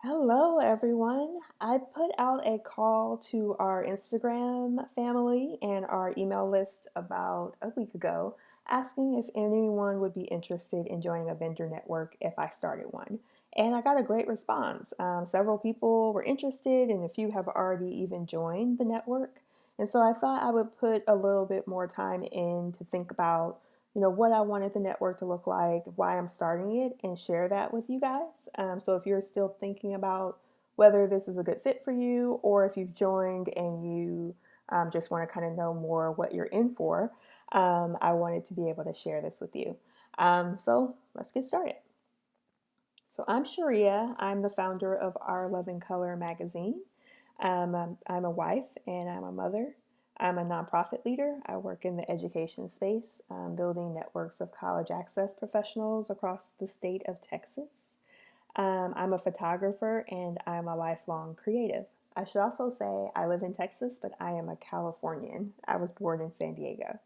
Hello, everyone. I put out a call to our Instagram family and our email list about a week ago, asking if anyone would be interested in joining a vendor network if I started one. And I got a great response. Several people were interested, and a few have already even joined the network. And so I thought I would put a little bit more time in to think about what I wanted the network to look like, why I'm starting it, and share that with you guys. So if you're still thinking about whether this is a good fit for you, or if you've joined and you just want to kind of know more what you're in for, I wanted to be able to share this with you. So let's get started. So I'm Sharia. I'm the founder of Our Love in Color magazine. I'm a wife and I'm a mother. I'm a nonprofit leader. I work in the education space, building networks of college access professionals across the state of Texas. I'm a photographer and I'm a lifelong creative. I should also say I live in Texas, but I am a Californian. I was born in San Diego.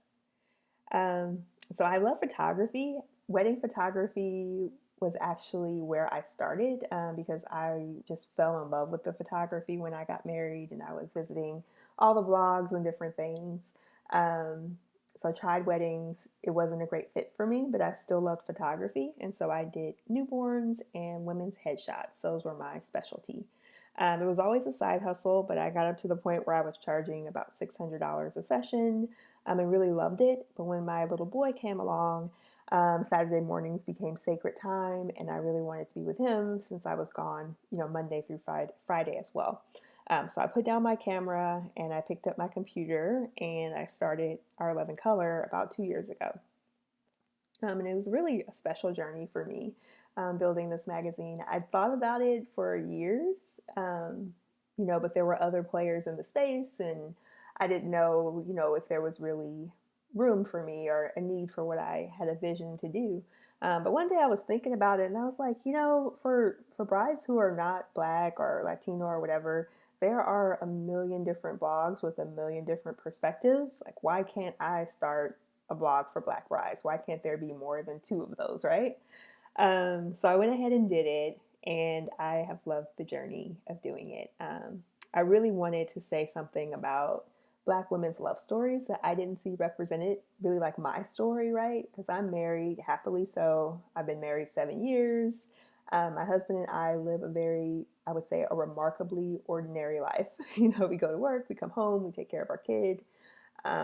So I love photography. Wedding photography was actually where I started because I just fell in love with the photography when I got married and I was visiting all the blogs and different things. Um, so I tried weddings. It wasn't a great fit for me, but I still loved photography. And so I did newborns and women's headshots. Those were my specialty. It was always a side hustle, but I got up to the point where I was charging about $600 a session. I really loved it. But when my little boy came along, Saturday mornings became sacred time, and I really wanted to be with him since I was gone, Monday through Friday as well. So I put down my camera and I picked up my computer and I started Our Love in Color about 2 years ago. And it was really a special journey for me building this magazine. I'd thought about it for years, but there were other players in the space, and I didn't know, if there was really room for me or a need for what I had a vision to do. But one day I was thinking about it, and I was like, for brides who are not Black or Latino or whatever, there are a million different blogs with a million different perspectives. Like, why can't I start a blog for Black brides? Why can't there be more than two of those, right? So I went ahead and did it, and I have loved the journey of doing it. I really wanted to say something about Black women's love stories that I didn't see represented, really like my story, right? Because I'm married, happily so. I've been married 7 years. My husband and I live a very, I would say, a remarkably ordinary life. We go to work, we come home, we take care of our kid,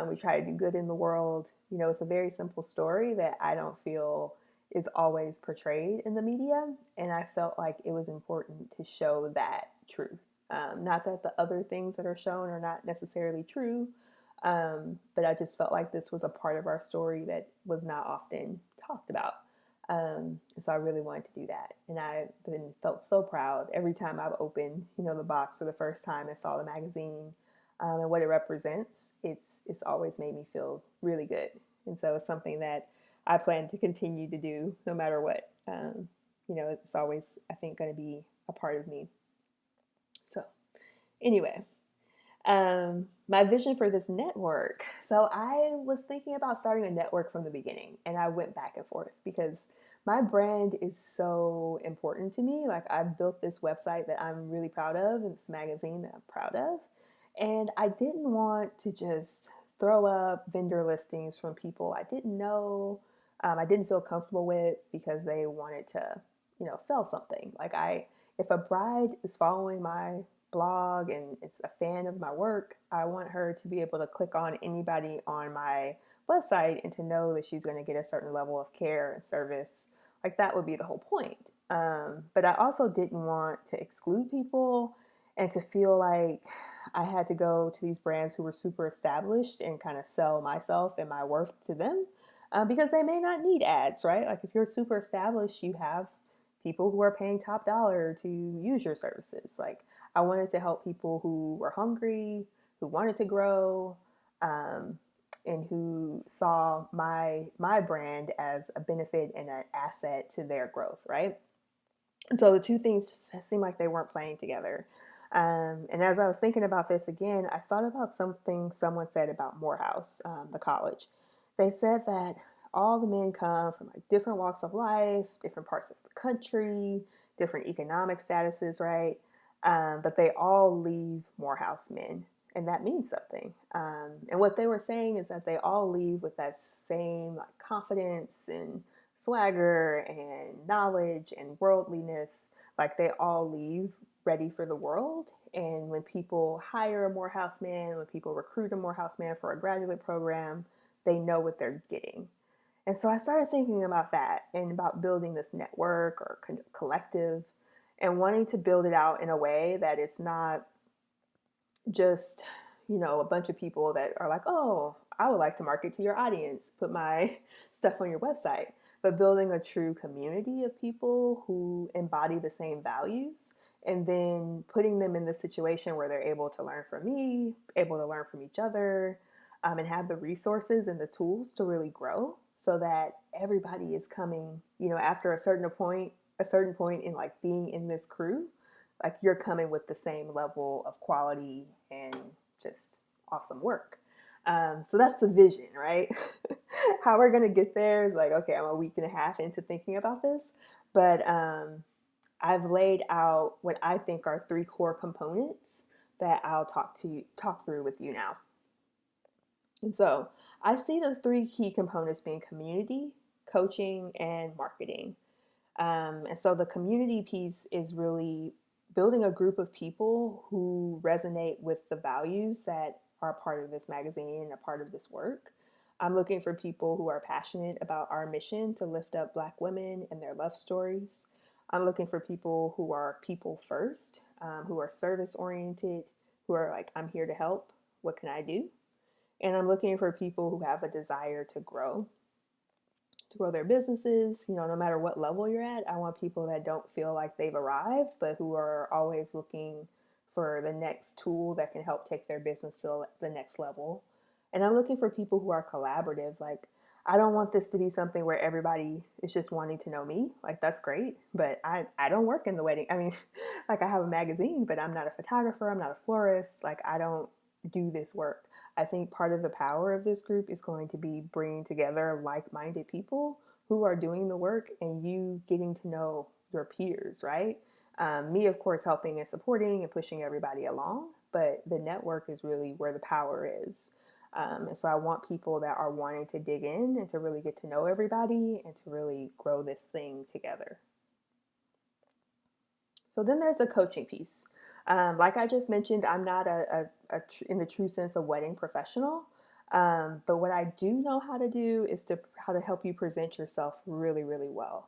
we try to do good in the world. It's a very simple story that I don't feel is always portrayed in the media. And I felt like it was important to show that truth. Not that the other things that are shown are not necessarily true, but I just felt like this was a part of our story that was not often talked about. And so I really wanted to do that. And I've been felt so proud every time I've opened, the box for the first time and saw the magazine and what it represents. It's always made me feel really good. And so it's something that I plan to continue to do no matter what. It's always, I think, going to be a part of me. So, anyway, my vision for this network. So, I was thinking about starting a network from the beginning, and I went back and forth because my brand is so important to me. Like, I've built this website that I'm really proud of, and this magazine that I'm proud of. And I didn't want to just throw up vendor listings from people I didn't know, I didn't feel comfortable with because they wanted to, sell something. If a bride is following my blog and is a fan of my work, I want her to be able to click on anybody on my website and to know that she's going to get a certain level of care and service. Like, that would be the whole point. But I also didn't want to exclude people and to feel like I had to go to these brands who were super established and kind of sell myself and my worth to them because they may not need ads, right? Like, if you're super established, you have people who are paying top dollar to use your services. Like, I wanted to help people who were hungry, who wanted to grow, um, and who saw my brand as a benefit and an asset to their growth, right? And so the two things just seemed like they weren't playing together. And as I was thinking about this again, I thought about something someone said about Morehouse, the college. They said that all the men come from like different walks of life, different parts of the country, different economic statuses, right? But they all leave Morehouse men, and that means something. And what they were saying is that they all leave with that same like confidence and swagger and knowledge and worldliness. Like they all leave ready for the world. And when people hire a Morehouse man, when people recruit a Morehouse man for a graduate program, they know what they're getting. And so I started thinking about that and about building this network or collective and wanting to build it out in a way that it's not just, a bunch of people that are like, oh, I would like to market to your audience, put my stuff on your website, but building a true community of people who embody the same values and then putting them in the situation where they're able to learn from me, able to learn from each other, and have the resources and the tools to really grow so that everybody is coming, after a certain point in like being in this crew, like you're coming with the same level of quality and just awesome work. So that's the vision, right? How we're going to get there is like, okay, I'm a week and a half into thinking about this, but I've laid out what I think are three core components that I'll talk through with you now. And so I see the three key components being community, coaching, and marketing. And so the community piece is really building a group of people who resonate with the values that are part of this magazine and a part of this work. I'm looking for people who are passionate about our mission to lift up Black women and their love stories. I'm looking for people who are people first, who are service oriented, who are like, I'm here to help. What can I do? And I'm looking for people who have a desire to grow their businesses, no matter what level you're at. I want people that don't feel like they've arrived, but who are always looking for the next tool that can help take their business to the next level. And I'm looking for people who are collaborative. Like, I don't want this to be something where everybody is just wanting to know me. Like, that's great, but I don't work in the wedding. I mean, like, I have a magazine, but I'm not a photographer. I'm not a florist. Like, I don't do this work. I think part of the power of this group is going to be bringing together like-minded people who are doing the work and you getting to know your peers, right? Me, of course, helping and supporting and pushing everybody along, but the network is really where the power is. And so I want people that are wanting to dig in and to really get to know everybody and to really grow this thing together. So then there's the coaching piece. Like I just mentioned, I'm not in the true sense a wedding professional, but what I do know how to do is how to help you present yourself really, really well.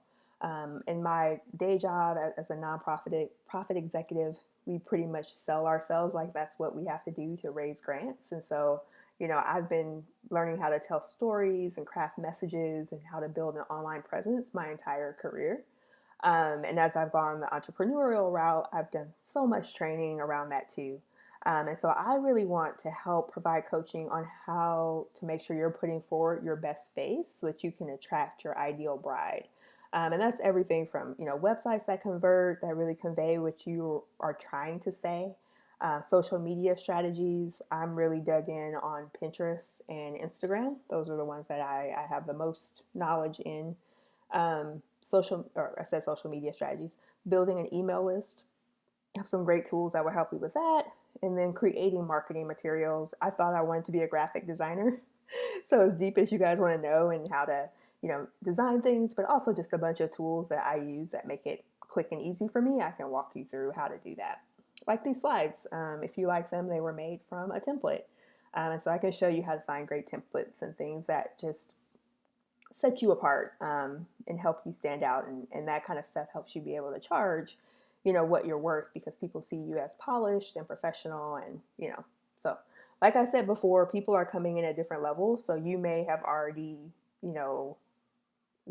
In my day job as a profit executive, we pretty much sell ourselves. Like that's what we have to do to raise grants. And so, I've been learning how to tell stories and craft messages and how to build an online presence my entire career. And as I've gone the entrepreneurial route, I've done so much training around that too. And so I really want to help provide coaching on how to make sure you're putting forward your best face so that you can attract your ideal bride. And that's everything from, websites that convert, that really convey what you are trying to say. Social media strategies. I'm really dug in on Pinterest and Instagram. Those are the ones that I have the most knowledge in. Social media strategies, building an email list. I have some great tools that will help you with that. And then creating marketing materials. I thought I wanted to be a graphic designer. So as deep as you guys want to know and how to, design things, but also just a bunch of tools that I use that make it quick and easy for me. I can walk you through how to do that. Like these slides, if you like them, they were made from a template. And so I can show you how to find great templates and things that just set you apart and help you stand out. And that kind of stuff helps you be able to charge, what you're worth because people see you as polished and professional. And, so like I said before, people are coming in at different levels. So you may have already,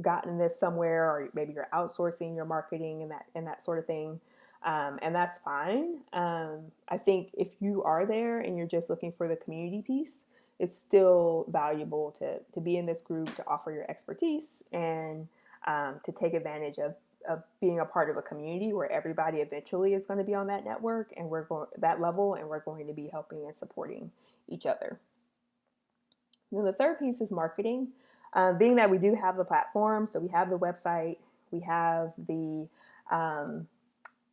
gotten this somewhere, or maybe you're outsourcing your marketing and that sort of thing. And that's fine. I think if you are there and you're just looking for the community piece, it's still valuable to be in this group, to offer your expertise, and to take advantage of being a part of a community where everybody eventually is going to be on that network and we're going that level, and we're going to be helping and supporting each other. And then the third piece is marketing. Being that we do have the platform, so we have the website, we have the um,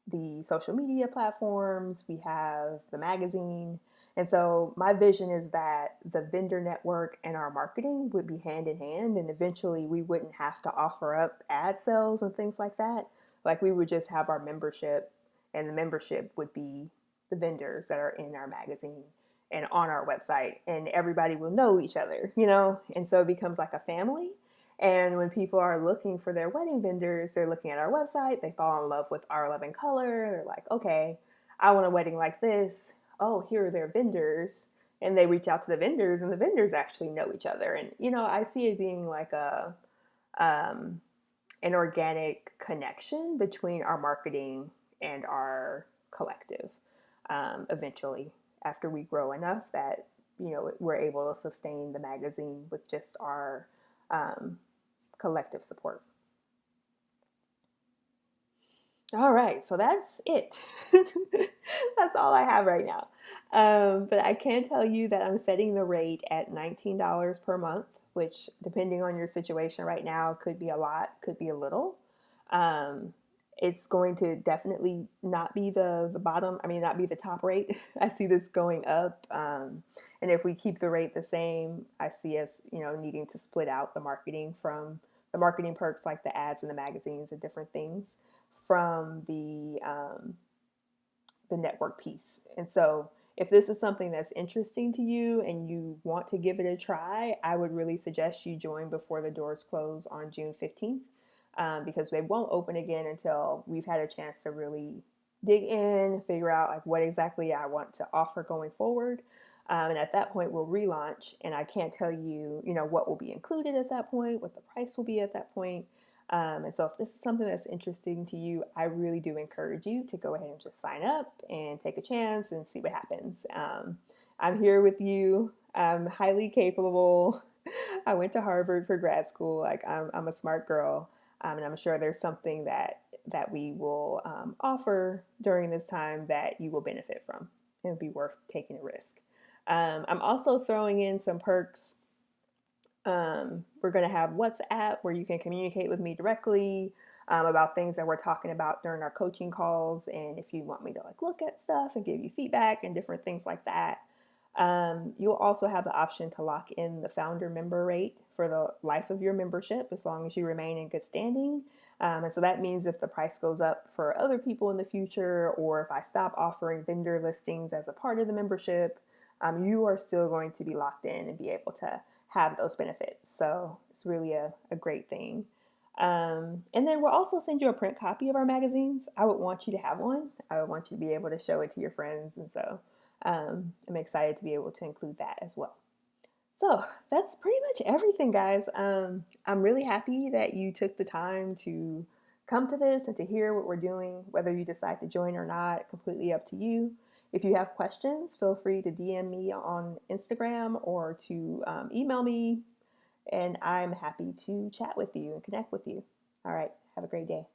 the social media platforms, we have the magazine. And so my vision is that the vendor network and our marketing would be hand in hand, and eventually we wouldn't have to offer up ad sales and things like that. Like we would just have our membership, and the membership would be the vendors that are in our magazine and on our website, and everybody will know each other, you know? And so it becomes like a family. And when people are looking for their wedding vendors, they're looking at our website, they fall in love with our Love and Color. They're like, okay, I want a wedding like this. Oh, here are their vendors. And they reach out to the vendors, and the vendors actually know each other. And, you know, I see it being like um, an organic connection between our marketing and our collective eventually, after we grow enough that, you know, we're able to sustain the magazine with just our um, collective support. All right, so that's it. That's all I have right now. But I can tell you that I'm setting the rate at $19 per month, which, depending on your situation right now, could be a lot, could be a little. Um, it's going to definitely not be the bottom, I mean, not be the top rate. I see this going up. And if we keep the rate the same, I see us, you know, needing to split out the marketing from the marketing perks, like the ads and the magazines and different things, from the network piece. And so if this is something that's interesting to you and you want to give it a try, I would really suggest you join before the doors close on June 15th, because they won't open again until we've had a chance to really dig in, figure out like what exactly I want to offer going forward. And at that point, we'll relaunch, and I can't tell you, you know, what will be included at that point, what the price will be at that point. And so, if this is something that's interesting to you, I really do encourage you to go ahead and just sign up and take a chance and see what happens. I'm here with you. I'm highly capable. I went to Harvard for grad school. Like I'm a smart girl, and I'm sure there's something that we will offer during this time that you will benefit from. It would be worth taking a risk. I'm also throwing in some perks. We're going to have WhatsApp where you can communicate with me directly about things that we're talking about during our coaching calls. And if you want me to like look at stuff and give you feedback and different things like that, you'll also have the option to lock in the founder member rate for the life of your membership as long as you remain in good standing. And so that means if the price goes up for other people in the future, or if I stop offering vendor listings as a part of the membership, you are still going to be locked in and be able to have those benefits. So it's really a great thing. And then we'll also send you a print copy of our magazines. I would want you to have one. I would want you to be able to show it to your friends. And so I'm excited to be able to include that as well. So that's pretty much everything, guys. I'm really happy that you took the time to come to this and to hear what we're doing. Whether you decide to join or not, completely up to you. If you have questions, feel free to DM me on Instagram or to email me, and I'm happy to chat with you and connect with you. All right, have a great day.